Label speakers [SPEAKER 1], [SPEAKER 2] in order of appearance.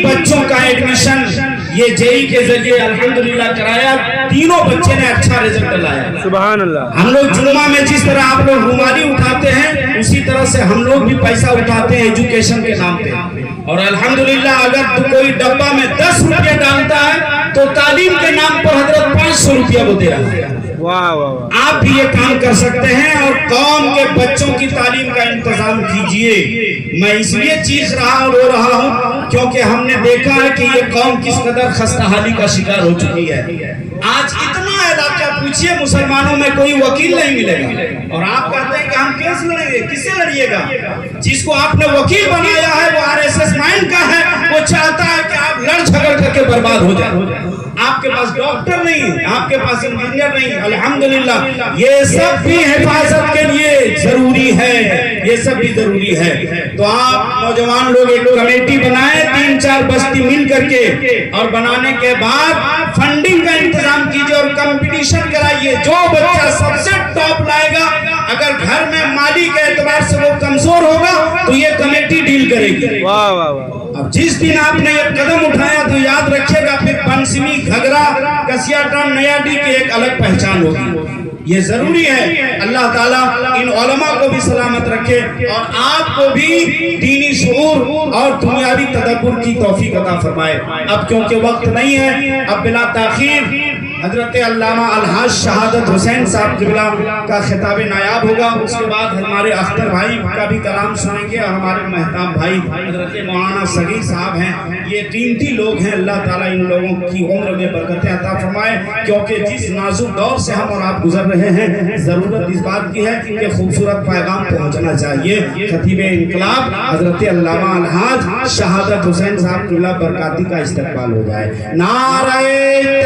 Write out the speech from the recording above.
[SPEAKER 1] 3 बच्चों का एडमिशन ये जेई के जरिए अल्हम्दुलिल्लाह कराया, तीनों बच्चे ने अच्छा रिजल्ट लाया।
[SPEAKER 2] सुभान अल्लाह।
[SPEAKER 1] हम लोग जुम्मा में जिस तरह आप लोग रुमाली उठाते हैं, उसी तरह से हम लोग भी पैसा उठाते हैं एजुकेशन के नाम पे। और अल्हम्दुलिल्लाह अगर तो कोई डब्बा में 10 रुपया डालता है तो तालीम के नाम पर हजरत 500 रुपया वो दे रहा है।
[SPEAKER 2] वाह वाह वाह।
[SPEAKER 1] आप भी ये काम कर सकते हैं और कौम के बच्चों की तालीम का इंतजाम कीजिए। मैं इसलिए चीख रहा और रो रहा हूँ क्योंकि हमने देखा है कि ये कौम किस कदर खस्ताहाली का शिकार हो चुकी है। आज इतना इलाका पूछिए, मुसलमानों में कोई वकील नहीं मिलेगा और आप कहते हैं कि हम केस लड़ेंगे। किससे लड़िएगा? जिसको आपने वकील बनाया है वो आरएसएस माइंड का है, वो चाहता है कि आप लड़ झगड़ करके बर्बाद हो जाए। आपके पास डॉक्टर नहीं, आपके पास इंजीनियर नहीं। अल्हम्दुलिल्लाह ये सब भी हिफाजत के लिए जरूरी है, ये सब भी जरूरी है। तो आप नौजवान लोग एक कमेटी बनाए, 3-4 बस्ती मिल करके, और बनाने के बाद फंडिंग का इंतजाम कीजिए और कंपटीशन कराइए। जो बच्चा सबसे टॉप लाएगा, अगर घर में माली के एतबार से वो कमजोर होगा तो ये कमेटी डील करेगी।
[SPEAKER 2] वाह वाह वाह।
[SPEAKER 1] अब जिस दिन आपने ये कदम उठाया तो याद रखिएगा फिर पंचमी, घगरा, कसियाटान, नयाडी की एक अलग पहचान होगी। ये जरूरी है। अल्लाह ताला इन उलमा को भी सलामत रखे और आपको भी दीनी शऊर और दुनियावी तदब्बुर की तौफीक अता फरमाए। अब क्योंकि वक्त नहीं है, अब बिला ताखीर हजरत अल्लामा अलहाज शहादत हुसैन साहब क़िबला का खिताब नायाब होगा। उसके बाद हमारे अख्तर भाई का भी कलाम सुनेंगे और हमारे महताब भाई हजरत मौलाना सगीर साहब हैं। ये कीमती लोग हैं। अल्लाह ताला इन लोगों की उम्र में बरकतें अता फरमाए, क्योंकि जिस नाजुक दौर से हम और आप गुजर रहे हैं, जरूरत इस बात की है कि खूबसूरत पैगाम पहुंचना चाहिए। खतीब इनकलाब हजरत अल्लामा अलहाज शहादत हुसैन साहब क़िबला बरकाती का इस्तकबाल हो जाए। नारे